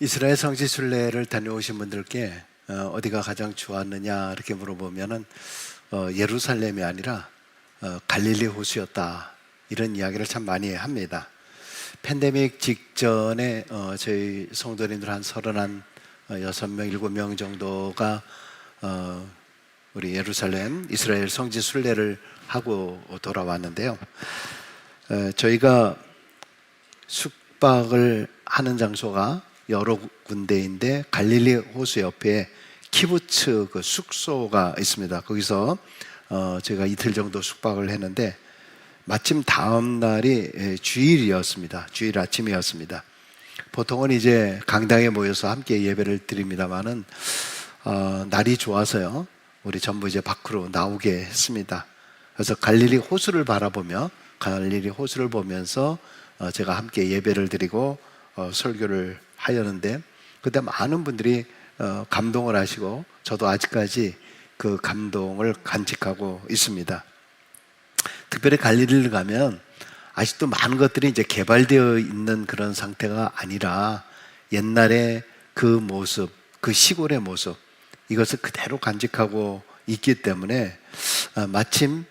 이스라엘 성지 순례를 다녀오신 분들께 어디가 가장 좋았느냐 이렇게 물어보면은 예루살렘이 아니라 갈릴리 호수였다, 이런 이야기를 참 많이 합니다. 팬데믹 직전에 저희 성도님들 한 36명, 7명 정도가 우리 예루살렘 이스라엘 성지 순례를 하고 돌아왔는데요. 저희가 숙박을 하는 장소가 여러 군데인데 갈릴리 호수 옆에 키부츠 그 숙소가 있습니다. 거기서 제가 이틀 정도 숙박을 했는데 마침 다음 날이 주일이었습니다. 주일 아침이었습니다. 보통은 이제 강당에 모여서 함께 예배를 드립니다만은 날이 좋아서요, 우리 전부 이제 밖으로 나오게 했습니다. 그래서 갈릴리 호수를 바라보며 갈릴리 호수를 보면서 제가 함께 예배를 드리고 설교를 하였는데, 그때 많은 분들이 감동을 하시고 저도 아직까지 그 감동을 간직하고 있습니다. 특별히 갈릴리를 가면 아직도 많은 것들이 이제 개발되어 있는 그런 상태가 아니라 옛날에 그 모습, 그 시골의 모습, 이것을 그대로 간직하고 있기 때문에 마침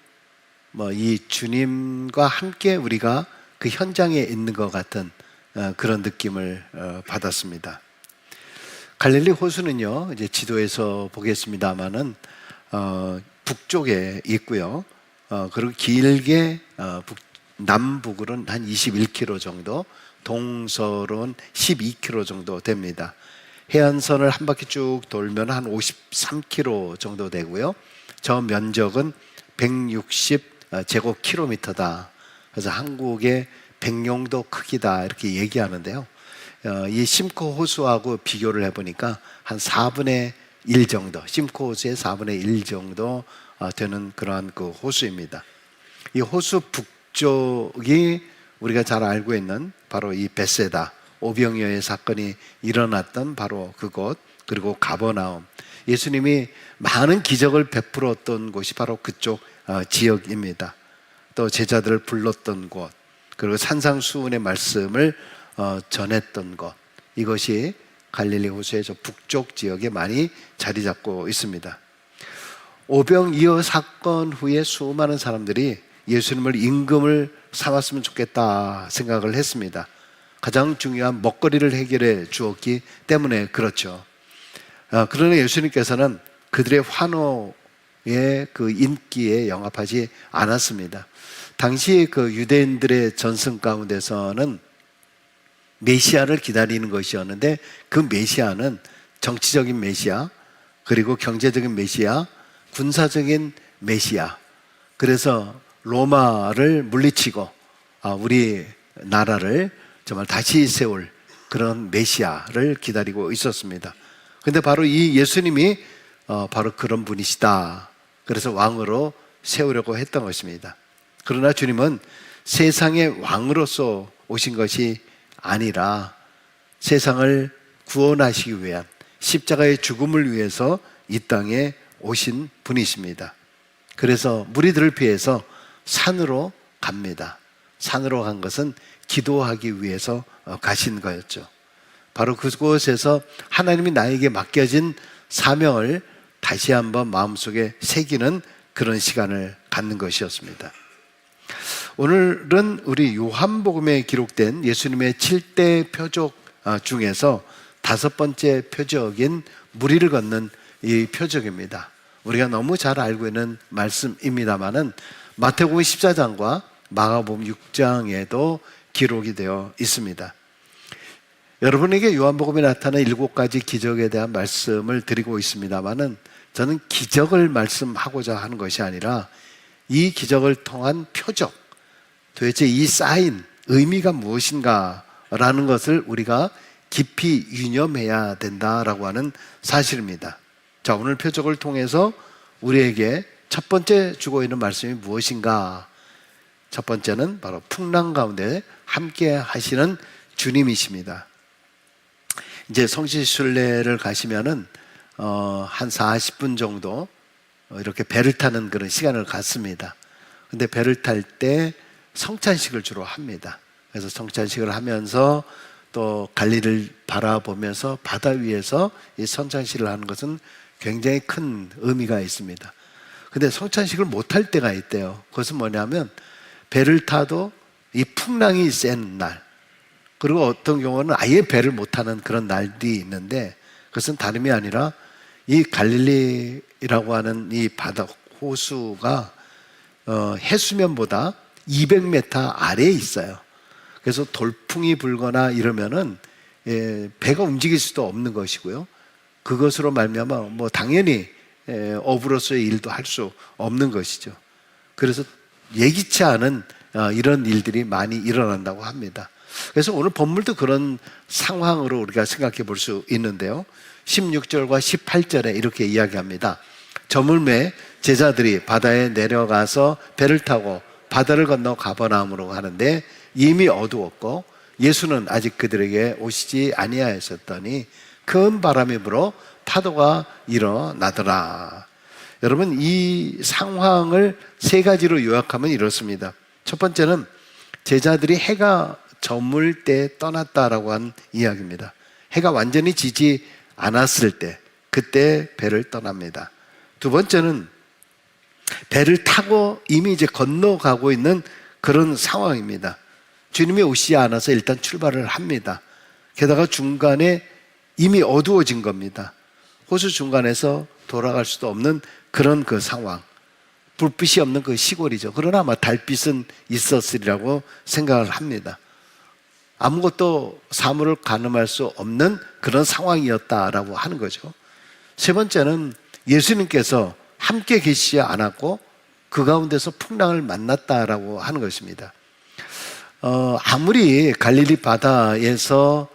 이 주님과 함께 우리가 그 현장에 있는 것 같은 그런 느낌을 받았습니다. 갈릴리 호수는요, 이제 지도에서 보겠습니다만은 북쪽에 있고요. 그리고 길게 남북으로는 한 21km 정도, 동서로는 12km 정도 됩니다. 해안선을 한 바퀴 쭉 돌면 한 53km 정도 되고요. 저 면적은 160제곱킬로미터다. 그래서 한국의 백령도 크기다 이렇게 얘기하는데요. 이 심코 호수하고 비교를 해보니까 한 4분의 1 정도, 심코 호수의 4분의 1 정도 되는 그러한 그 호수입니다. 이 호수 북쪽이 우리가 잘 알고 있는 바로 이 베세다, 오병이어의 사건이 일어났던 바로 그곳, 그리고 가버나움, 예수님이 많은 기적을 베풀었던 곳이 바로 그쪽 지역입니다. 또 제자들을 불렀던 곳, 그리고 산상수훈의 말씀을 전했던 것, 이것이 갈릴리 호수의 저 북쪽 지역에 많이 자리 잡고 있습니다. 오병이어 사건 후에 수많은 사람들이 예수님을 임금을 삼았으면 좋겠다 생각을 했습니다. 가장 중요한 먹거리를 해결해 주었기 때문에 그렇죠. 그러나 예수님께서는 그들의 환호의 그 인기에 영합하지 않았습니다. 당시 그 유대인들의 전승 가운데서는 메시아를 기다리는 것이었는데, 그 메시아는 정치적인 메시아, 그리고 경제적인 메시아, 군사적인 메시아, 그래서 로마를 물리치고 우리 나라를 정말 다시 세울 그런 메시아를 기다리고 있었습니다. 근데 바로 이 예수님이 바로 그런 분이시다. 그래서 왕으로 세우려고 했던 것입니다. 그러나 주님은 세상의 왕으로서 오신 것이 아니라 세상을 구원하시기 위한 십자가의 죽음을 위해서 이 땅에 오신 분이십니다. 그래서 무리들을 피해서 산으로 갑니다. 산으로 간 것은 기도하기 위해서 가신 거였죠. 바로 그곳에서 하나님이 나에게 맡겨진 사명을 다시 한번 마음속에 새기는 그런 시간을 갖는 것이었습니다. 오늘은 우리 요한복음에 기록된 예수님의 7대 표적 중에서 5번째 표적인 무리를 걷는 이 표적입니다. 우리가 너무 잘 알고 있는 말씀입니다만은 마태복음 14장과 마가복음 6장에도 기록이 되어 있습니다. 여러분에게 요한복음에 나타난 7가지 기적에 대한 말씀을 드리고 있습니다만은 저는 기적을 말씀하고자 하는 것이 아니라 이 기적을 통한 표적, 도대체 이 사인, 의미가 무엇인가라는 것을 우리가 깊이 유념해야 된다라고 하는 사실입니다. 자, 오늘 표적을 통해서 우리에게 첫 번째 주고 있는 말씀이 무엇인가? 첫 번째는 바로 풍랑 가운데 함께 하시는 주님이십니다. 이제 성지 순례를 가시면은 한 40분 정도 이렇게 배를 타는 그런 시간을 갖습니다. 근데 배를 탈 때 성찬식을 주로 합니다. 그래서 성찬식을 하면서 또 갈릴리를 바라보면서 바다 위에서 이 성찬식을 하는 것은 굉장히 큰 의미가 있습니다. 근데 성찬식을 못할 때가 있대요. 그것은 뭐냐면 배를 타도 이 풍랑이 센 날, 그리고 어떤 경우는 아예 배를 못 타는 그런 날이 있는데, 그것은 다름이 아니라 이 갈릴리라고 하는 이 바다 호수가 해수면보다 200m 아래에 있어요. 그래서 돌풍이 불거나 이러면은 배가 움직일 수도 없는 것이고요. 그것으로 말미암아 뭐 당연히 어부로서의 일도 할 수 없는 것이죠. 그래서 예기치 않은 이런 일들이 많이 일어난다고 합니다. 그래서 오늘 본문도 그런 상황으로 우리가 생각해 볼 수 있는데요. 16절과 18절에 이렇게 이야기합니다. 저물매 제자들이 바다에 내려가서 배를 타고 바다를 건너 가버나움으로 가는데 이미 어두웠고 예수는 아직 그들에게 오시지 아니하였더니 큰 바람이 불어 파도가 일어나더라. 여러분, 이 상황을 세 가지로 요약하면 이렇습니다. 첫 번째는 제자들이 해가 저물 때 떠났다라고 한 이야기입니다. 해가 완전히 지지 않았을 때, 그때 배를 떠납니다. 두 번째는 배를 타고 이미 이제 건너가고 있는 그런 상황입니다. 주님이 오시지 않아서 일단 출발을 합니다. 게다가 중간에 이미 어두워진 겁니다. 호수 중간에서 돌아갈 수도 없는 그런 그 상황, 불빛이 없는 그 시골이죠. 그러나 아마 달빛은 있었으리라고 생각을 합니다. 아무것도 사물을 가늠할 수 없는 그런 상황이었다라고 하는 거죠. 세 번째는 예수님께서 함께 계시지 않았고 그 가운데서 풍랑을 만났다라고 하는 것입니다. 아무리 갈릴리 바다에서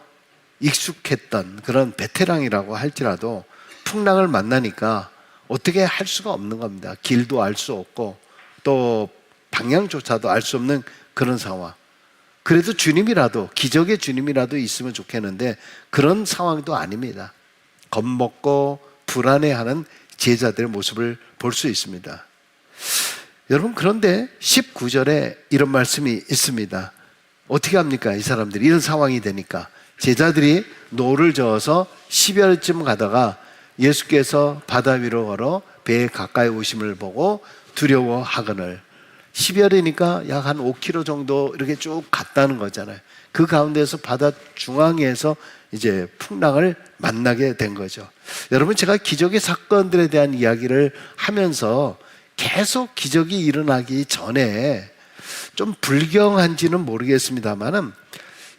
익숙했던 그런 베테랑이라고 할지라도 풍랑을 만나니까 어떻게 할 수가 없는 겁니다. 길도 알 수 없고 또 방향조차도 알 수 없는 그런 상황. 그래도 주님이라도, 기적의 주님이라도 있으면 좋겠는데 그런 상황도 아닙니다. 겁먹고 불안해하는 제자들의 모습을 볼 수 있습니다. 여러분, 그런데 19절에 이런 말씀이 있습니다. 어떻게 합니까? 이 사람들이 이런 상황이 되니까 제자들이 노를 저어서 10여리쯤 가다가 예수께서 바다 위로 걸어 배에 가까이 오심을 보고 두려워하거늘. 10여리니까 약 한 5km 정도 이렇게 쭉 갔다는 거잖아요. 그 가운데서 바다 중앙에서 이제 풍랑을 만나게 된 거죠. 여러분, 제가 기적의 사건들에 대한 이야기를 하면서 계속 기적이 일어나기 전에 좀 불경한지는 모르겠습니다만은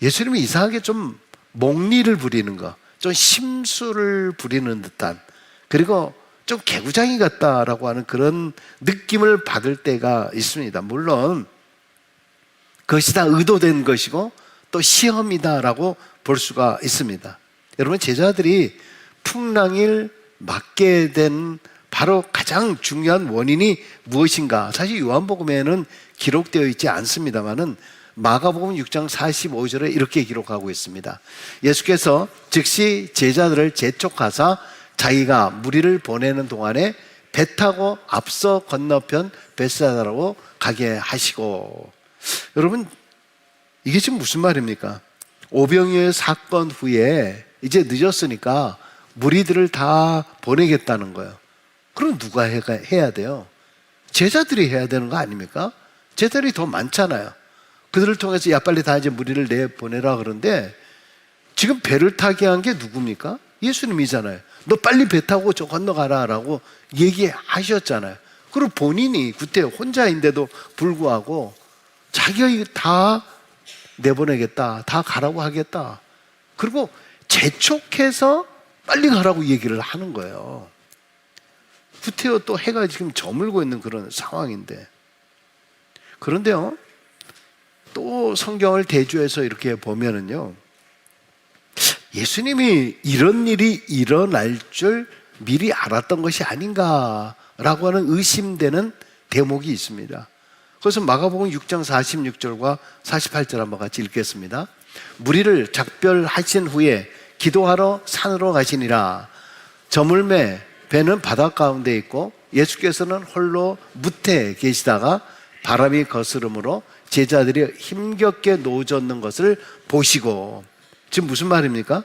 예수님이 이상하게 좀 몽리를 부리는 거, 좀 심술을 부리는 듯한, 그리고 좀 개구장이 같다라고 하는 그런 느낌을 받을 때가 있습니다. 물론 그것이 다 의도된 것이고 또 시험이다라고 볼 수가 있습니다. 여러분, 제자들이 풍랑을 맞게 된 바로 가장 중요한 원인이 무엇인가? 사실 요한복음에는 기록되어 있지 않습니다만은 마가복음 6장 45절에 이렇게 기록하고 있습니다. 예수께서 즉시 제자들을 재촉하사 자기가 무리를 보내는 동안에 배 타고 앞서 건너편 벳사다로 가게 하시고. 여러분, 이게 지금 무슨 말입니까? 오병이어 사건 후에 이제 늦었으니까 무리들을 다 보내겠다는 거예요. 그럼 누가 해야 돼요? 제자들이 해야 되는 거 아닙니까? 제자들이 더 많잖아요. 그들을 통해서 야 빨리 다 이제 무리를 내보내라 그러는데 지금 배를 타게 한 게 누굽니까? 예수님이잖아요. 너 빨리 배 타고 저 건너가라 라고 얘기하셨잖아요. 그리고 본인이 그때 혼자인데도 불구하고 자기가 다 내보내겠다, 다 가라고 하겠다, 그리고 재촉해서 빨리 가라고 얘기를 하는 거예요. 구태여 또 해가 지금 저물고 있는 그런 상황인데. 그런데요, 또 성경을 대조해서 이렇게 보면은요, 예수님이 이런 일이 일어날 줄 미리 알았던 것이 아닌가라고 하는 의심되는 대목이 있습니다. 그래서 마가복음 6장 46절과 48절 한번 같이 읽겠습니다. 무리를 작별하신 후에 기도하러 산으로 가시니라. 저물매 배는 바다 가운데 있고 예수께서는 홀로 무태에 계시다가 바람이 거스름으로 제자들이 힘겹게 노젓는 것을 보시고. 지금 무슨 말입니까?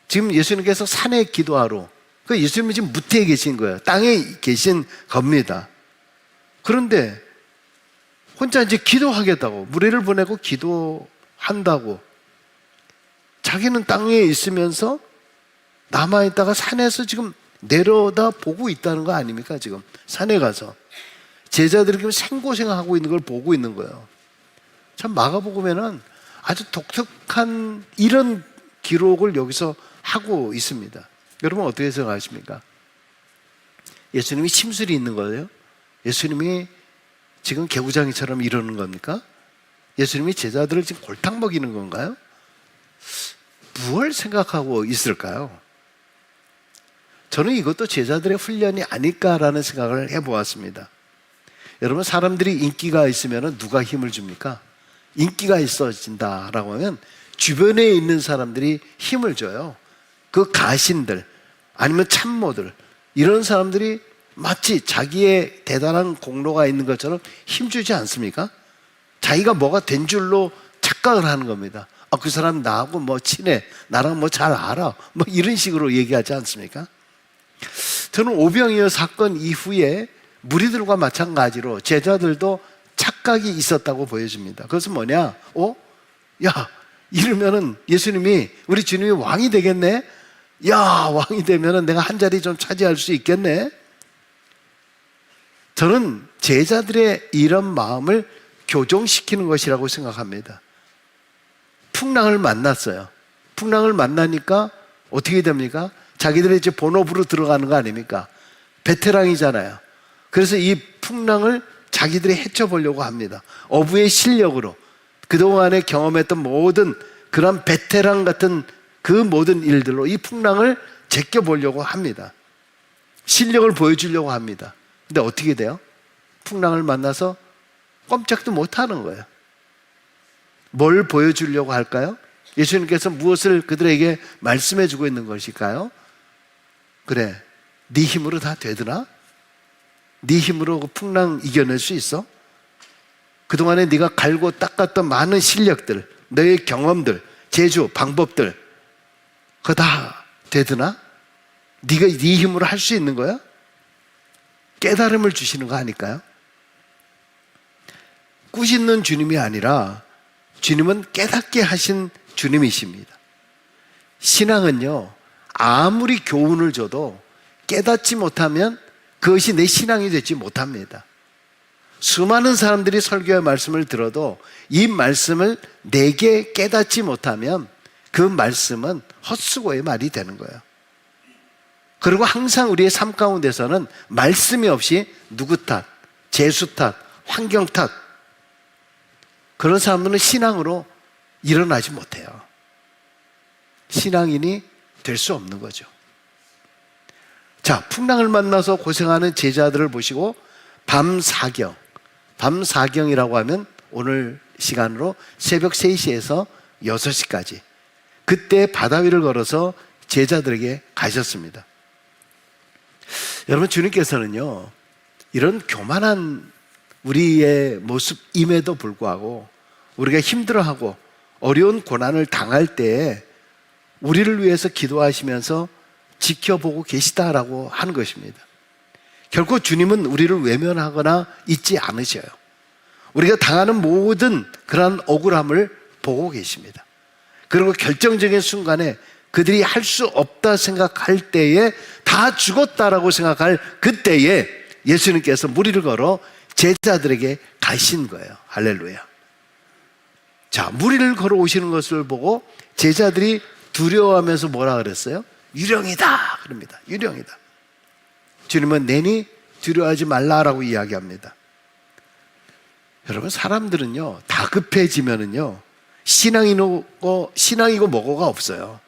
지금 예수님께서 산에 기도하러, 그 예수님은 지금 무태에 계신 거예요. 땅에 계신 겁니다. 그런데 혼자 이제 기도하겠다고, 무리를 보내고 기도한다고, 자기는 땅에 있으면서 남아있다가 산에서 지금 내려다 보고 있다는 거 아닙니까? 지금 산에 가서 제자들이 지금 생고생하고 있는 걸 보고 있는 거예요. 참 마가복음에는 아주 독특한 이런 기록을 여기서 하고 있습니다. 여러분 어떻게 생각하십니까? 예수님이 심술이 있는 거예요? 예수님이 지금 개구장이처럼 이러는 겁니까? 예수님이 제자들을 지금 골탕 먹이는 건가요? 무엇을 생각하고 있을까요? 저는 이것도 제자들의 훈련이 아닐까라는 생각을 해보았습니다. 여러분, 사람들이 인기가 있으면 누가 힘을 줍니까? 인기가 있어진다라고 하면 주변에 있는 사람들이 힘을 줘요. 그 가신들 아니면 참모들, 이런 사람들이 마치 자기의 대단한 공로가 있는 것처럼 힘주지 않습니까? 자기가 뭐가 된 줄로 착각을 하는 겁니다. 아, 그 사람 나하고 뭐 친해, 나랑 뭐 잘 알아, 뭐 이런 식으로 얘기하지 않습니까? 저는 오병이어 사건 이후에 무리들과 마찬가지로 제자들도 착각이 있었다고 보여집니다. 그것은 뭐냐? 야, 이러면은 예수님이, 우리 주님이 왕이 되겠네? 야, 왕이 되면은 내가 한 자리 좀 차지할 수 있겠네? 저는 제자들의 이런 마음을 교정시키는 것이라고 생각합니다. 풍랑을 만났어요. 풍랑을 만나니까 어떻게 됩니까? 자기들이 이제 본업으로 들어가는 거 아닙니까? 베테랑이잖아요. 그래서 이 풍랑을 자기들이 헤쳐보려고 합니다. 어부의 실력으로 그동안에 경험했던 모든 그런 베테랑 같은 그 모든 일들로 이 풍랑을 제껴보려고 합니다. 실력을 보여주려고 합니다. 근데 어떻게 돼요? 풍랑을 만나서 꼼짝도 못하는 거예요. 뭘 보여주려고 할까요? 예수님께서 무엇을 그들에게 말씀해 주고 있는 것일까요? 그래, 네 힘으로 다 되더나? 네 힘으로 그 풍랑 이겨낼 수 있어? 그동안에 네가 갈고 닦았던 많은 실력들, 너의 경험들, 재주, 방법들, 그거 다 되더나? 네가 네 힘으로 할 수 있는 거야? 깨달음을 주시는 거 아닐까요? 꾸짖는 주님이 아니라 주님은 깨닫게 하신 주님이십니다. 신앙은요, 아무리 교훈을 줘도 깨닫지 못하면 그것이 내 신앙이 되지 못합니다. 수많은 사람들이 설교의 말씀을 들어도 이 말씀을 내게 깨닫지 못하면 그 말씀은 헛수고의 말이 되는 거예요. 그리고 항상 우리의 삶 가운데서는 말씀이 없이 누구 탓, 재수 탓, 환경 탓, 그런 사람들은 신앙으로 일어나지 못해요. 신앙인이 될 수 없는 거죠. 자, 풍랑을 만나서 고생하는 제자들을 보시고 밤사경이라고 하면 오늘 시간으로 새벽 3시에서 6시까지, 그때 바다 위를 걸어서 제자들에게 가셨습니다. 여러분, 주님께서는요, 이런 교만한 우리의 모습임에도 불구하고 우리가 힘들어하고 어려운 고난을 당할 때에 우리를 위해서 기도하시면서 지켜보고 계시다라고 하는 것입니다. 결코 주님은 우리를 외면하거나 잊지 않으셔요. 우리가 당하는 모든 그러한 억울함을 보고 계십니다. 그리고 결정적인 순간에 그들이 할 수 없다 생각할 때에, 다 죽었다라고 생각할 그때에 예수님께서 무리를 걸어 제자들에게 가신 거예요. 할렐루야. 자, 무리를 걸어 오시는 것을 보고 제자들이 두려워하면서 뭐라 그랬어요? 유령이다 그럽니다. 유령이다. 주님은 내니 두려워하지 말라라고 이야기합니다. 여러분, 사람들은요, 다급해지면은요, 신앙이고 뭐고가 없어요.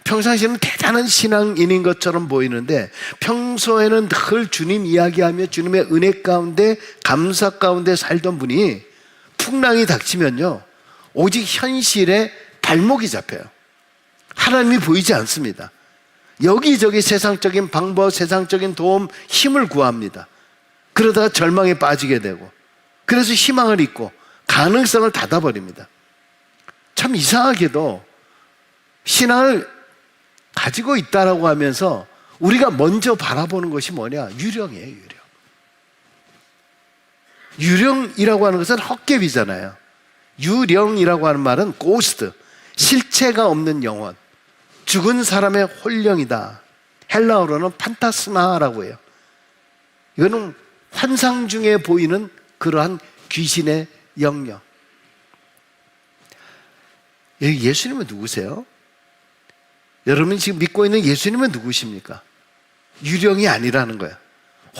평상시에는 대단한 신앙인인 것처럼 보이는데 평소에는 늘 주님 이야기하며 주님의 은혜 가운데, 감사 가운데 살던 분이 풍랑이 닥치면요, 오직 현실에 발목이 잡혀요. 하나님이 보이지 않습니다. 여기저기 세상적인 방법, 세상적인 도움, 힘을 구합니다. 그러다가 절망에 빠지게 되고, 그래서 희망을 잊고 가능성을 닫아버립니다. 참 이상하게도 신앙을 가지고 있다라고 하면서 우리가 먼저 바라보는 것이 뭐냐? 유령이에요, 유령. 유령이라고 하는 것은 헛개비잖아요. 유령이라고 하는 말은 고스트, 실체가 없는 영혼, 죽은 사람의 혼령이다. 헬라어로는 판타스마라고 해요. 이거는 환상 중에 보이는 그러한 귀신의 영역. 예수님은 누구세요? 여러분이 지금 믿고 있는 예수님은 누구십니까? 유령이 아니라는 거예요.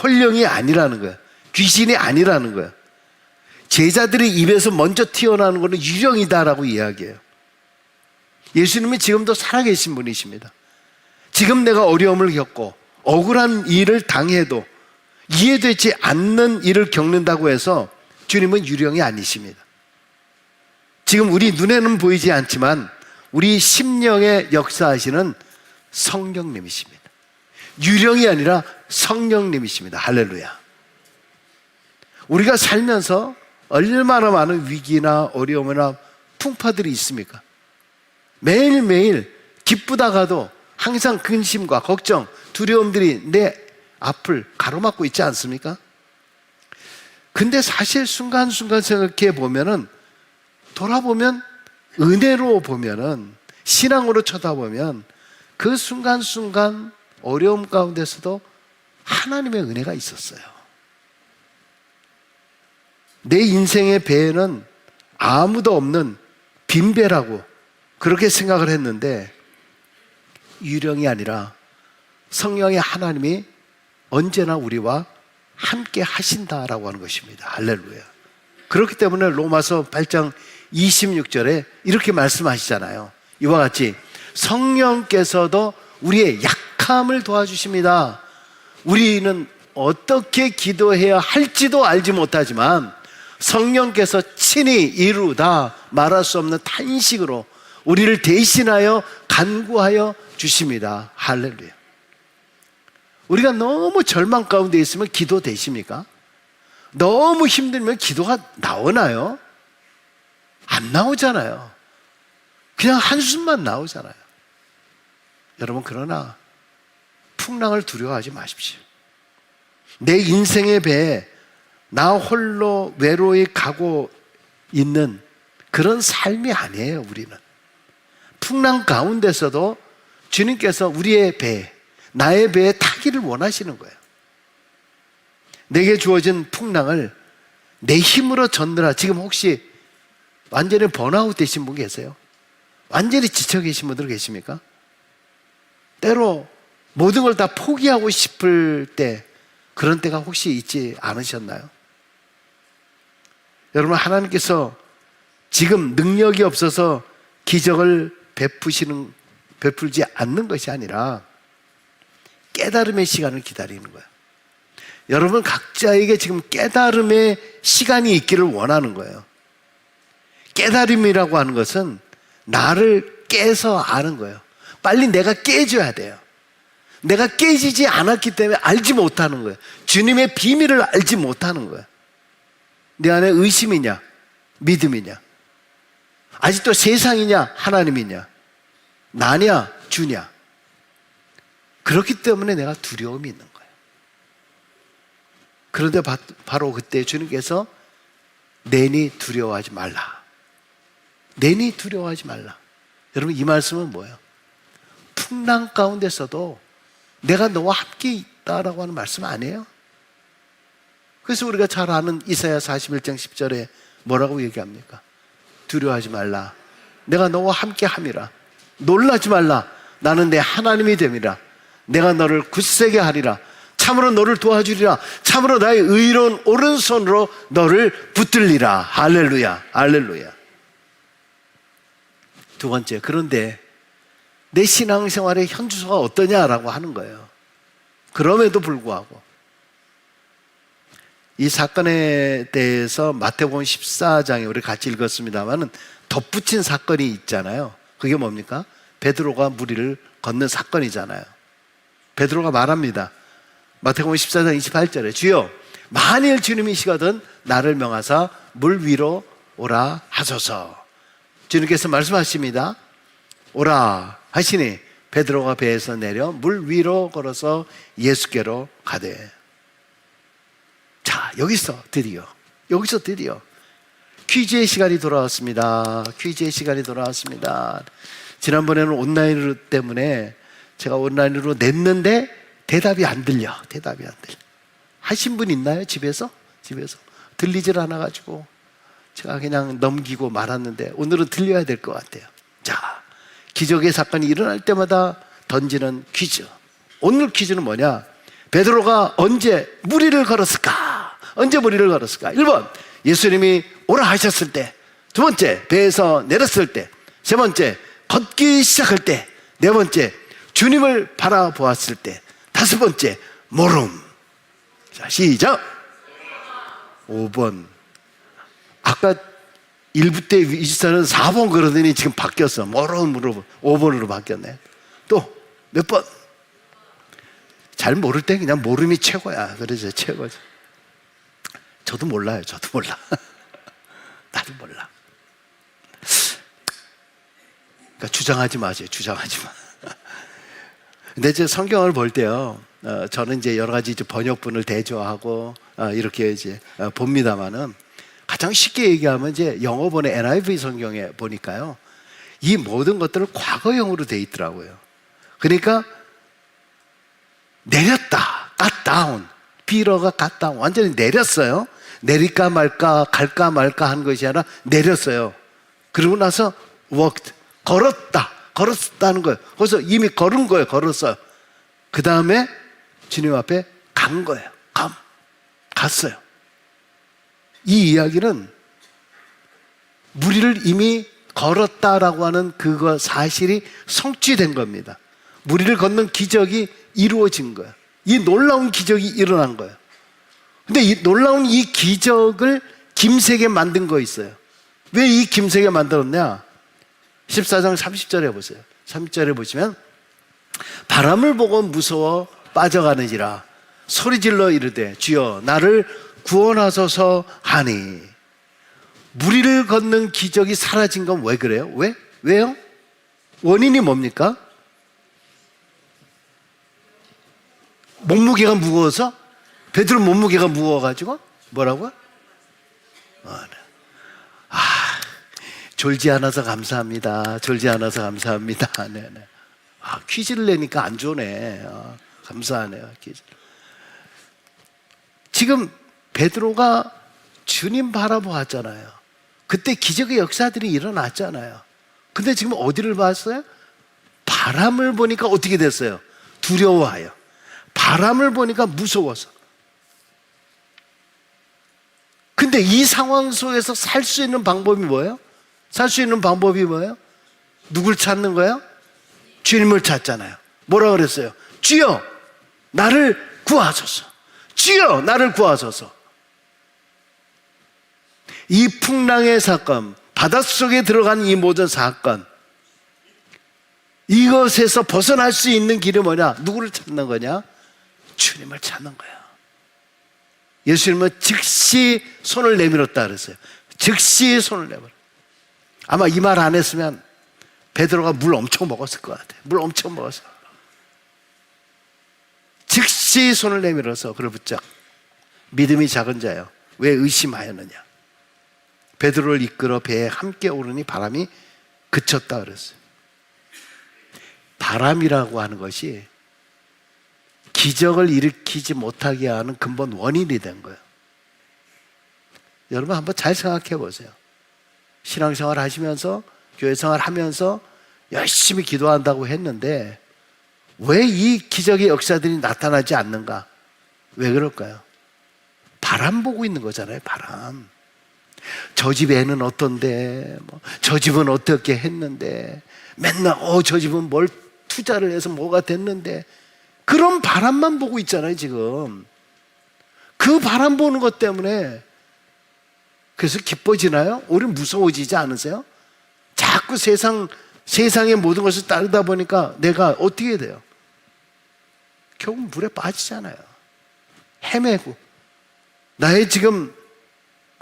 혼령이 아니라는 거예요. 귀신이 아니라는 거예요. 제자들의 입에서 먼저 튀어나오는 것은 유령이다라고 이야기해요. 예수님은 지금도 살아계신 분이십니다. 지금 내가 어려움을 겪고 억울한 일을 당해도 이해되지 않는 일을 겪는다고 해서 주님은 유령이 아니십니다. 지금 우리 눈에는 보이지 않지만 우리 심령에 역사하시는 성령님이십니다. 유령이 아니라 성령님이십니다. 할렐루야. 우리가 살면서 얼마나 많은 위기나 어려움이나 풍파들이 있습니까? 매일매일 기쁘다가도 항상 근심과 걱정, 두려움들이 내 앞을 가로막고 있지 않습니까? 근데 사실 순간순간 생각해 보면은, 돌아보면, 은혜로 보면은, 신앙으로 쳐다보면 그 순간순간 어려움 가운데서도 하나님의 은혜가 있었어요. 내 인생의 배에는 아무도 없는 빈배라고 그렇게 생각을 했는데, 유령이 아니라 성령의 하나님이 언제나 우리와 함께 하신다라고 하는 것입니다. 할렐루야. 그렇기 때문에 로마서 8장 26절에 이렇게 말씀하시잖아요. 이와 같이 성령께서도 우리의 약함을 도와주십니다. 우리는 어떻게 기도해야 할지도 알지 못하지만 성령께서 친히 이루다 말할 수 없는 탄식으로 우리를 대신하여 간구하여 주십니다. 할렐루야. 우리가 너무 절망 가운데 있으면 기도 되십니까? 너무 힘들면 기도가 나오나요? 안 나오잖아요. 그냥 한숨만 나오잖아요. 여러분, 그러나 풍랑을 두려워하지 마십시오. 내 인생의 배에 나 홀로 외로이 가고 있는 그런 삶이 아니에요. 우리는 풍랑 가운데서도 주님께서 우리의 배, 나의 배에 타기를 원하시는 거예요. 내게 주어진 풍랑을 내 힘으로 젓느라. 지금 혹시 완전히 번아웃 되신 분 계세요? 완전히 지쳐 계신 분들 계십니까? 때로 모든 걸 다 포기하고 싶을 때, 그런 때가 혹시 있지 않으셨나요? 여러분, 하나님께서 지금 능력이 없어서 기적을 베풀지 않는 것이 아니라 깨달음의 시간을 기다리는 거예요. 여러분 각자에게 지금 깨달음의 시간이 있기를 원하는 거예요. 깨달음이라고 하는 것은 나를 깨서 아는 거예요. 빨리 내가 깨져야 돼요. 내가 깨지지 않았기 때문에 알지 못하는 거예요. 주님의 비밀을 알지 못하는 거예요. 내 안에 의심이냐, 믿음이냐, 아직도 세상이냐, 하나님이냐, 나냐, 주냐. 그렇기 때문에 내가 두려움이 있는 거예요. 그런데 바로 그때 주님께서 내니 두려워하지 말라. 내니 두려워하지 말라. 여러분, 이 말씀은 뭐예요? 풍랑 가운데서도 내가 너와 함께 있다라고 하는 말씀 아니에요? 그래서 우리가 잘 아는 이사야 41장 10절에 뭐라고 얘기합니까? 두려워하지 말라. 내가 너와 함께 함이라. 놀라지 말라. 나는 내 하나님이 됨이라. 내가 너를 굳세게 하리라. 참으로 너를 도와주리라. 참으로 나의 의로운 오른손으로 너를 붙들리라. 할렐루야, 할렐루야. 두 번째, 그런데 내 신앙생활의 현주소가 어떠냐라고 하는 거예요. 그럼에도 불구하고 이 사건에 대해서 마태복음 14장에 우리 같이 읽었습니다만은 덧붙인 사건이 있잖아요. 그게 뭡니까? 베드로가 물 위를 걷는 사건이잖아요. 베드로가 말합니다. 마태복음 14장 28절에 주여 만일 주님이시거든 나를 명하사 물 위로 오라 하소서. 주님께서 말씀하십니다. 오라 하시니 베드로가 배에서 내려 물 위로 걸어서 예수께로 가되. 자, 여기서 드디어 퀴즈의 시간이 돌아왔습니다. 퀴즈의 시간이 돌아왔습니다. 지난번에는 온라인으로 때문에 제가 온라인으로 냈는데 대답이 안 들려. 하신 분 있나요? 집에서 들리질 않아가지고 제가 그냥 넘기고 말았는데 오늘은 들려야 될 것 같아요. 자, 기적의 사건이 일어날 때마다 던지는 퀴즈. 오늘 퀴즈는 뭐냐? 베드로가 언제 무리를 걸었을까? 1번, 예수님이 오라 하셨을 때. 2번째, 배에서 내렸을 때. 3번째, 걷기 시작할 때. 4번째, 주님을 바라보았을 때. 5번째, 모름. 자, 시작. 5번. 아까 1부 때 위지사는 4번 그러더니 지금 바뀌었어. 모름으로 5번으로 바뀌었네. 또 몇 번? 잘 모를 때 그냥 모름이 최고야. 그러죠, 최고죠. 저도 몰라요. 나도 몰라. 그러니까 주장하지 마세요. 주장하지 마. 근데 이제 성경을 볼 때요, 저는 이제 여러 가지 이제 번역본을 대조하고 이렇게 이제 봅니다만은 가장 쉽게 얘기하면 이제 영어본의 NIV 성경에 보니까요, 이 모든 것들을 과거형으로 돼 있더라고요. 그러니까 내렸다, got down. 비러가 got down. 완전히 내렸어요. 내릴까 말까, 갈까 말까 한 것이 아니라 내렸어요. 그러고 나서 walked. 걸었다는 거예요. 그래서 이미 걸은 거예요. 걸었어요. 그 다음에 주님 앞에 간 거예요. 갔어요. 이 이야기는 무리를 이미 걸었다라고 하는 그거 사실이 성취된 겁니다. 무리를 걷는 기적이 이루어진 거예요. 이 놀라운 기적이 일어난 거예요. 근데 이 놀라운 이 기적을 김새게 만든 거 있어요. 왜 이 김새게 만들었냐? 14장 30절에 보세요. 30절에 보시면 바람을 보고 무서워 빠져가는지라 소리질러 이르되 주여 나를 구원하소서 하니. 무리를 걷는 기적이 사라진 건 왜 그래요? 왜요? 원인이 뭡니까? 몸무게가 무거워서? 베드로 몸무게가 무거워가지고? 뭐라고요? 졸지 않아서 감사합니다. 네네. 퀴즈를 내니까 안 좋네. 감사하네요. 퀴즈. 지금 베드로가 주님 바라보았잖아요. 그때 기적의 역사들이 일어났잖아요. 근데 지금 어디를 봤어요? 바람을 보니까 어떻게 됐어요? 두려워하여. 바람을 보니까 무서워서. 근데 이 상황 속에서 살 수 있는 방법이 뭐예요? 누굴 찾는 거예요? 주님을 찾잖아요. 뭐라 그랬어요? 주여 나를 구하소서. 주여 나를 구하소서. 이 풍랑의 사건, 바닷속에 들어간 이 모든 사건, 이것에서 벗어날 수 있는 길이 뭐냐? 누구를 찾는 거냐? 주님을 찾는 거야. 예수님은 즉시 손을 내밀었다 그랬어요. 즉시 손을 내밀어. 아마 이 말 안 했으면 베드로가 물 엄청 먹었을 것 같아요. 물 엄청 먹었어요. 즉시 손을 내밀어서 그를 붙잡. 믿음이 작은 자여 왜 의심하였느냐? 베드로를 이끌어 배에 함께 오르니 바람이 그쳤다 그랬어요. 바람이라고 하는 것이 기적을 일으키지 못하게 하는 근본 원인이 된 거예요. 여러분 한번 잘 생각해 보세요. 신앙생활 하시면서 교회생활 하면서 열심히 기도한다고 했는데 왜 이 기적의 역사들이 나타나지 않는가? 왜 그럴까요? 바람 보고 있는 거잖아요. 바람. 저 집 애는 어떤데, 저 집은 어떻게 했는데, 맨날 저 집은 뭘 투자를 해서 뭐가 됐는데, 그런 바람만 보고 있잖아요. 지금 그 바람 보는 것 때문에 그래서 기뻐지나요? 우리는 무서워지지 않으세요? 자꾸 세상의 모든 것을 따르다 보니까 내가 어떻게 돼요? 결국 물에 빠지잖아요. 헤매고. 나의 지금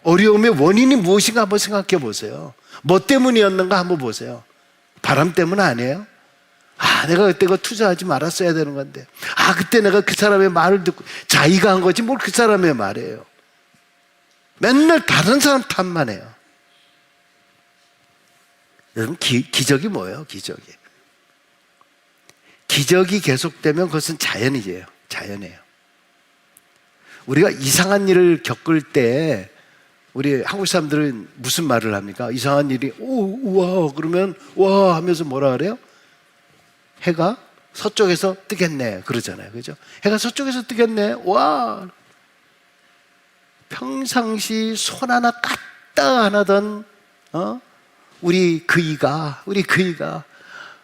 어려움의 원인이 무엇인가 한번 생각해 보세요. 뭐 때문이었는가 한번 보세요. 바람 때문 아니에요? 내가 그때 그거 투자하지 말았어야 되는 건데, 그때 내가 그 사람의 말을 듣고 자기가 한 거지 뭘 그 사람의 말이에요. 맨날 다른 사람 탓만 해요. 여러분, 기적이 뭐예요? 기적이 계속되면 그것은 자연이에요. 자연이에요. 우리가 이상한 일을 겪을 때 우리 한국 사람들은 무슨 말을 합니까? 이상한 일이 우와 그러면 와 하면서 뭐라 그래요? 해가 서쪽에서 뜨겠네 그러잖아요. 그죠? 해가 서쪽에서 뜨겠네. 와. 평상시 손 하나 까딱 안 하던 우리 그이가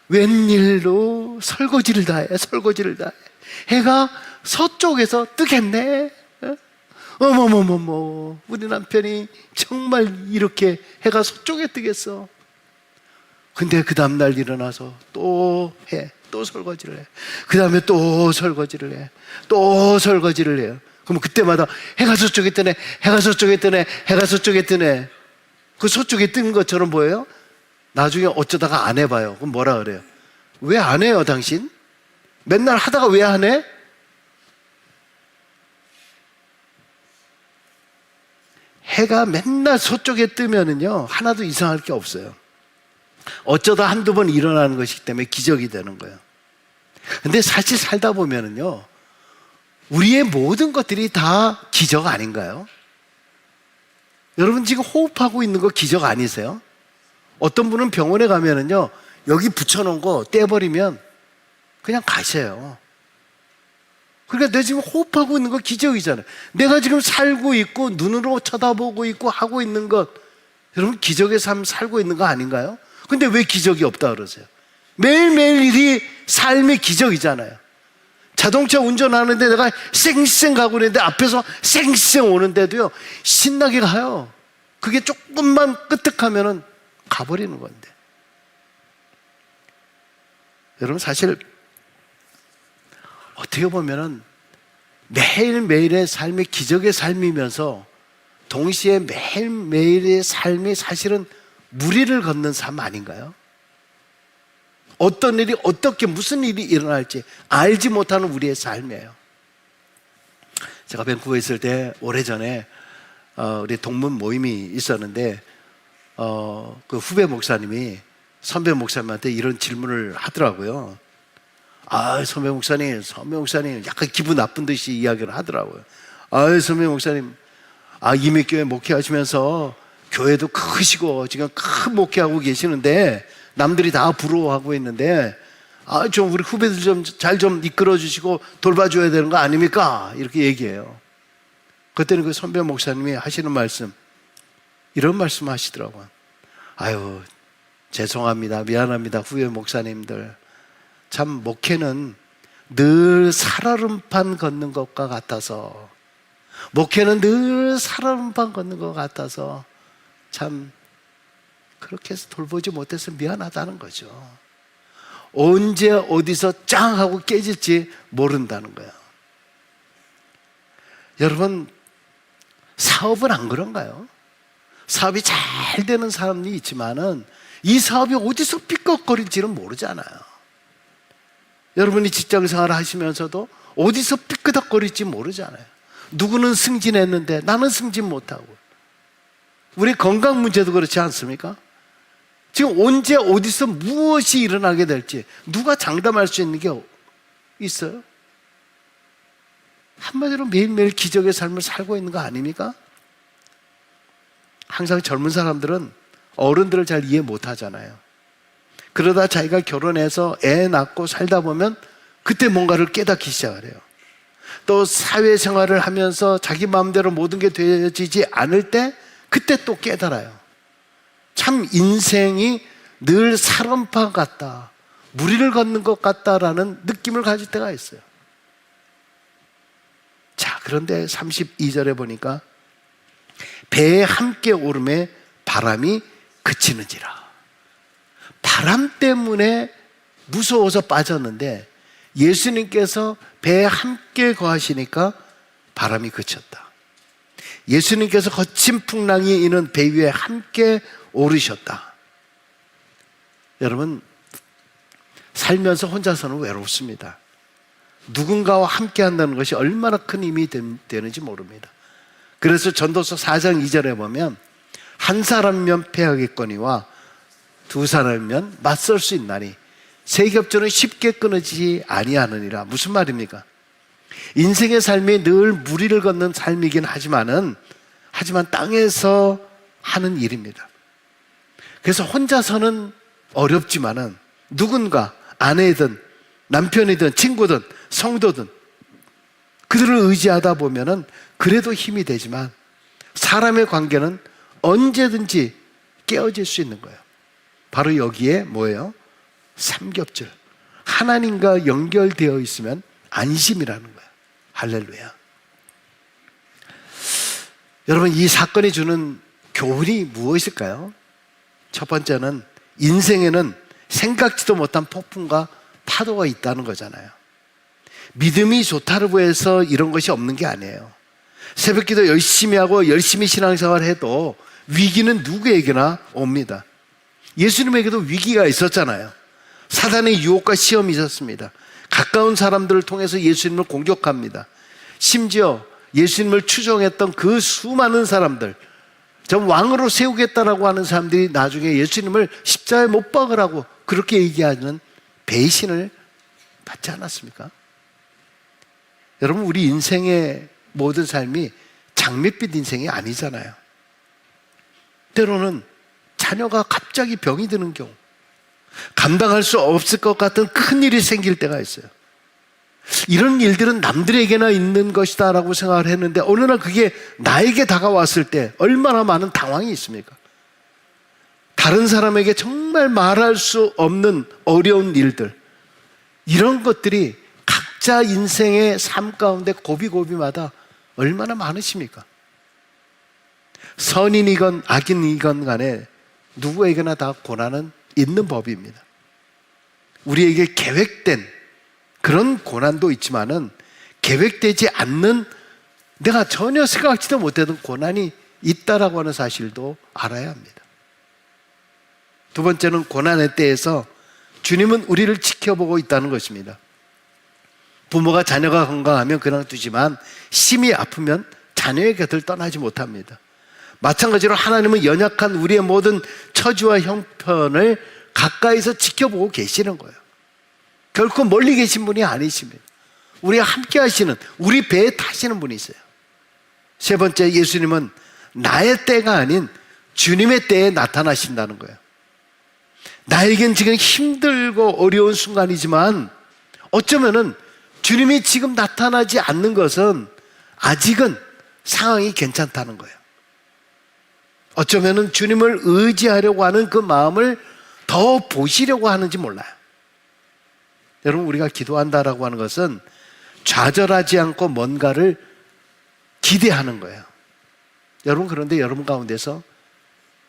웬일로 설거지를 다 해. 해가 서쪽에서 뜨겠네. 어머머머머, 우리 남편이 정말 이렇게 해가 서쪽에 뜨겠어. 근데 그 다음날 일어나서 또 설거지를 해. 그 다음에 또 설거지를 해. 그럼 그때마다 해가 서쪽에 뜨네. 그 서쪽에 뜬 것처럼 보여요? 나중에 어쩌다가 안 해봐요. 그럼 뭐라 그래요? 왜 안 해요, 당신? 맨날 하다가 왜 안 해? 해가 맨날 서쪽에 뜨면은요, 하나도 이상할 게 없어요. 어쩌다 한두 번 일어나는 것이기 때문에 기적이 되는 거예요. 근데 사실 살다 보면은요, 우리의 모든 것들이 다 기적 아닌가요? 여러분 지금 호흡하고 있는 거 기적 아니세요? 어떤 분은 병원에 가면은요, 여기 붙여놓은 거 떼버리면 그냥 가세요. 그러니까 내가 지금 호흡하고 있는 거 기적이잖아요. 내가 지금 살고 있고 눈으로 쳐다보고 있고 하고 있는 것, 여러분 기적의 삶 살고 있는 거 아닌가요? 근데 왜 기적이 없다 그러세요? 매일매일 일이 삶의 기적이잖아요. 자동차 운전하는데 내가 쌩쌩 가고 있는데 앞에서 쌩쌩 오는데도요, 신나게 가요. 그게 조금만 끄떡하면은 가버리는 건데. 여러분 사실 어떻게 보면은 매일매일의 삶이 기적의 삶이면서 동시에 매일매일의 삶이 사실은 무리를 걷는 삶 아닌가요? 어떤 일이 어떻게 무슨 일이 일어날지 알지 못하는 우리의 삶이에요. 제가 밴쿠버에 있을 때 오래전에 우리 동문 모임이 있었는데 그 후배 목사님이 선배 목사님한테 이런 질문을 하더라고요. 선배 목사님 약간 기분 나쁜 듯이 이야기를 하더라고요. 선배 목사님 이민교회 목회하시면서 교회도 크시고 지금 큰 목회하고 계시는데 남들이 다 부러워하고 있는데 좀 우리 후배들 좀 잘 좀 이끌어 주시고 돌봐줘야 되는 거 아닙니까? 이렇게 얘기해요. 그때는 그 선배 목사님이 하시는 말씀, 이런 말씀 하시더라고요. 죄송합니다, 미안합니다, 후배 목사님들. 참 목회는 늘 살얼음판 걷는 것과 같아서, 참 그렇게 해서 돌보지 못해서 미안하다는 거죠. 언제 어디서 짱 하고 깨질지 모른다는 거예요. 여러분 사업은 안 그런가요? 사업이 잘 되는 사람이 있지만은 이 사업이 어디서 삐걱거릴지는 모르잖아요. 여러분이 직장생활을 하시면서도 어디서 삐끄덕거릴지 모르잖아요. 누구는 승진했는데 나는 승진 못하고. 우리 건강 문제도 그렇지 않습니까? 지금 언제 어디서 무엇이 일어나게 될지 누가 장담할 수 있는 게 있어요? 한마디로 매일매일 기적의 삶을 살고 있는 거 아닙니까? 항상 젊은 사람들은 어른들을 잘 이해 못 하잖아요. 그러다 자기가 결혼해서 애 낳고 살다 보면 그때 뭔가를 깨닫기 시작을 해요. 또 사회생활을 하면서 자기 마음대로 모든 게 되어지지 않을 때 그때 또 깨달아요. 참 인생이 늘 살얼음판 같다, 무리를 걷는 것 같다라는 느낌을 가질 때가 있어요. 자, 그런데 32절에 보니까 배에 함께 오름에 바람이 그치는지라. 바람 때문에 무서워서 빠졌는데 예수님께서 배에 함께 거하시니까 바람이 그쳤다. 예수님께서 거친 풍랑이 있는 배 위에 함께 오르셨다. 여러분, 살면서 혼자서는 외롭습니다. 누군가와 함께 한다는 것이 얼마나 큰 힘이 되는지 모릅니다. 그래서 전도서 4장 2절에 보면 한 사람이면 패하겠거니와 두 사람이면 맞설 수 있나니 세 겹줄은 쉽게 끊어지지 아니하느니라. 무슨 말입니까? 인생의 삶이 늘 무리를 걷는 삶이긴 하지만 땅에서 하는 일입니다. 그래서 혼자서는 어렵지만은 누군가 아내든 남편이든 친구든 성도든 그들을 의지하다 보면은 그래도 힘이 되지만 사람의 관계는 언제든지 깨어질 수 있는 거예요. 바로 여기에 뭐예요? 삼겹줄. 하나님과 연결되어 있으면 안심이라는 거예요. 할렐루야. 여러분, 이 사건이 주는 교훈이 무엇일까요? 첫 번째는 인생에는 생각지도 못한 폭풍과 파도가 있다는 거잖아요. 믿음이 좋다고 해서 이런 것이 없는 게 아니에요. 새벽기도 열심히 하고 열심히 신앙생활을 해도 위기는 누구에게나 옵니다. 예수님에게도 위기가 있었잖아요. 사단의 유혹과 시험이 있었습니다. 가까운 사람들을 통해서 예수님을 공격합니다. 심지어 예수님을 추종했던 그 수많은 사람들, 전 왕으로 세우겠다라고 하는 사람들이 나중에 예수님을 십자가에 못 박으라고 그렇게 얘기하는 배신을 받지 않았습니까? 여러분, 우리 인생의 모든 삶이 장밋빛 인생이 아니잖아요. 때로는 자녀가 갑자기 병이 드는 경우, 감당할 수 없을 것 같은 큰 일이 생길 때가 있어요. 이런 일들은 남들에게나 있는 것이다 라고 생각을 했는데 어느 날 그게 나에게 다가왔을 때 얼마나 많은 당황이 있습니까? 다른 사람에게 정말 말할 수 없는 어려운 일들, 이런 것들이 각자 인생의 삶 가운데 고비고비마다 얼마나 많으십니까? 선인이건 악인이건 간에 누구에게나 다 고난은 있는 법입니다. 우리에게 계획된 그런 고난도 있지만은 계획되지 않는, 내가 전혀 생각하지도 못했던 고난이 있다라고 하는 사실도 알아야 합니다. 두 번째는 고난의 때에서 주님은 우리를 지켜보고 있다는 것입니다. 부모가 자녀가 건강하면 그냥 두지만 심히 아프면 자녀의 곁을 떠나지 못합니다. 마찬가지로 하나님은 연약한 우리의 모든 처지와 형편을 가까이서 지켜보고 계시는 거예요. 결코 멀리 계신 분이 아니십니다. 우리와 함께 하시는, 우리 배에 타시는 분이 있어요. 세 번째, 예수님은 나의 때가 아닌 주님의 때에 나타나신다는 거예요. 나에겐 지금 힘들고 어려운 순간이지만 어쩌면은 주님이 지금 나타나지 않는 것은 아직은 상황이 괜찮다는 거예요. 어쩌면은 주님을 의지하려고 하는 그 마음을 더 보시려고 하는지 몰라요. 여러분, 우리가 기도한다라고 하는 것은 좌절하지 않고 뭔가를 기대하는 거예요. 여러분, 그런데 여러분 가운데서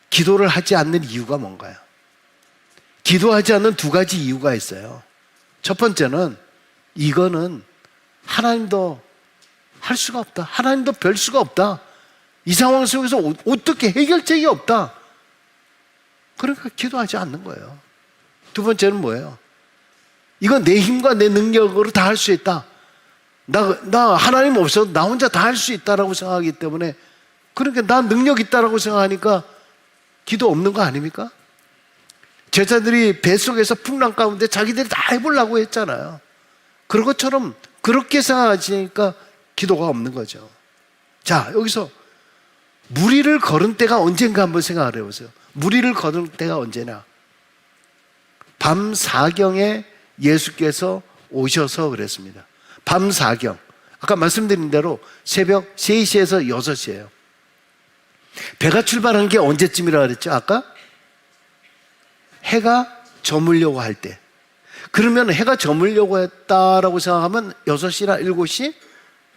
기도를 하지 않는 이유가 뭔가요? 기도하지 않는 두 가지 이유가 있어요. 첫 번째는 이거는 하나님도 할 수가 없다. 하나님도 별 수가 없다. 이 상황 속에서 어떻게 해결책이 없다. 그러니까 기도하지 않는 거예요. 두 번째는 뭐예요? 이건 내 힘과 내 능력으로 다 할 수 있다. 나 하나님 없어도 나 혼자 다 할 수 있다라고 생각하기 때문에, 그러니까 나 능력 있다라고 생각하니까 기도 없는 거 아닙니까? 제자들이 뱃속에서 풍랑 가운데 자기들이 다 해보려고 했잖아요. 그런 것처럼 그렇게 생각하시니까 기도가 없는 거죠. 자, 여기서 무리를 걸은 때가 언젠가 한번 생각을 해보세요. 무리를 걸은 때가 언제냐? 밤 4경에 예수께서 오셔서 그랬습니다. 밤 4경. 아까 말씀드린 대로 새벽 3시에서 6시예요. 배가 출발한 게 언제쯤이라 그랬죠? 아까? 해가 저물려고 할 때. 그러면 해가 저물려고 했다라고 생각하면 6시나 7시?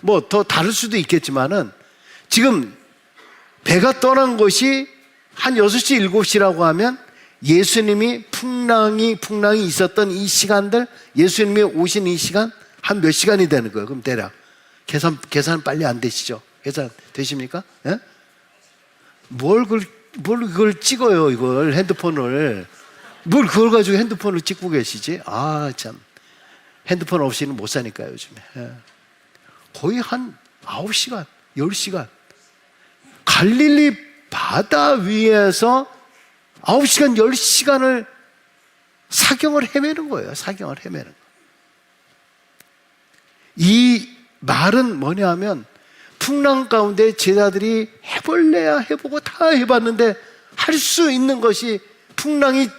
뭐 더 다를 수도 있겠지만은 지금 배가 떠난 것이 한 6시, 7시라고 하면 예수님이 풍랑이 있었던 이 시간들, 예수님이 오신 이 시간 한 몇 시간이 되는 거예요. 그럼 대략 계산 빨리 안 되시죠? 계산 되십니까? 예? 뭘 그걸 찍어요, 이걸 핸드폰을. 뭘 그걸 가지고 핸드폰을 찍고 계시지? 아, 참. 핸드폰 없이는 못 사니까요, 요즘에. 예. 거의 한 9시간, 10시간. 갈릴리 바다 위에서 9시간, 10시간을 사경을 헤매는 거예요. 사경을 헤매는 거. 이 말은 뭐냐 하면 풍랑 가운데 제자들이 해볼래야 해보고 다 해봤는데 할 수 있는 것이 풍랑이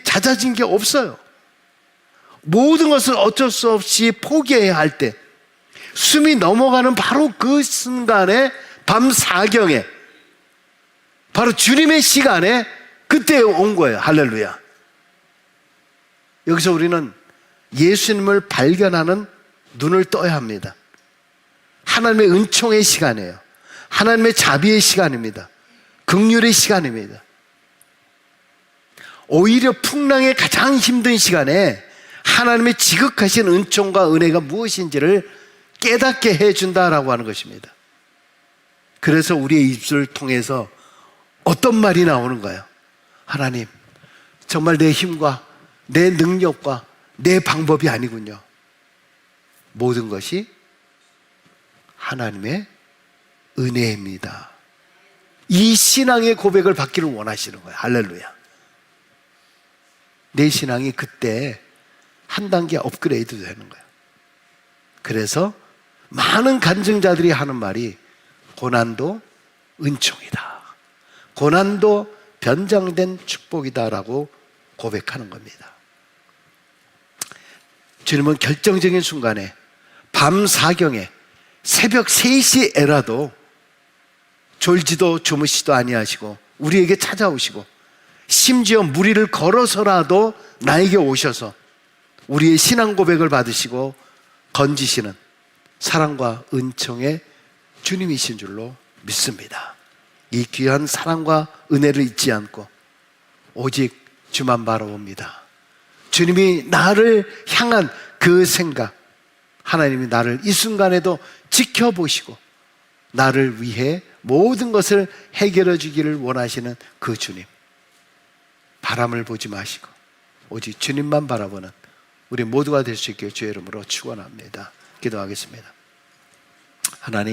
잦아진 게 없어요. 모든 것을 어쩔 수 없이 포기해야 할 때 숨이 넘어가는 바로 그 순간에 밤 사경에 바로 주님의 시간에 그때 온 거예요. 할렐루야. 여기서 우리는 예수님을 발견하는 눈을 떠야 합니다. 하나님의 은총의 시간이에요. 하나님의 자비의 시간입니다. 긍휼의 시간입니다. 오히려 풍랑의 가장 힘든 시간에 하나님의 지극하신 은총과 은혜가 무엇인지를 깨닫게 해준다라고 하는 것입니다. 그래서 우리의 입술을 통해서 어떤 말이 나오는 거예요? 하나님, 정말 내 힘과 내 능력과 내 방법이 아니군요. 모든 것이 하나님의 은혜입니다. 이 신앙의 고백을 받기를 원하시는 거예요. 할렐루야. 내 신앙이 그때 한 단계 업그레이드 되는 거예요. 그래서 많은 간증자들이 하는 말이 고난도 은총이다. 고난도 변장된 축복이다라고 고백하는 겁니다. 주님은 결정적인 순간에 밤 사경에 새벽 3시에라도 졸지도 주무시도 아니하시고 우리에게 찾아오시고 심지어 무리를 걸어서라도 나에게 오셔서 우리의 신앙 고백을 받으시고 건지시는 사랑과 은총의 주님이신 줄로 믿습니다. 이 귀한 사랑과 은혜를 잊지 않고 오직 주만 바라봅니다. 주님이 나를 향한 그 생각, 하나님이 나를 이 순간에도 지켜보시고 나를 위해 모든 것을 해결해 주기를 원하시는 그 주님, 바람을 보지 마시고 오직 주님만 바라보는 우리 모두가 될 수 있게 주의 이름으로 축원합니다. 기도하겠습니다. 하나님,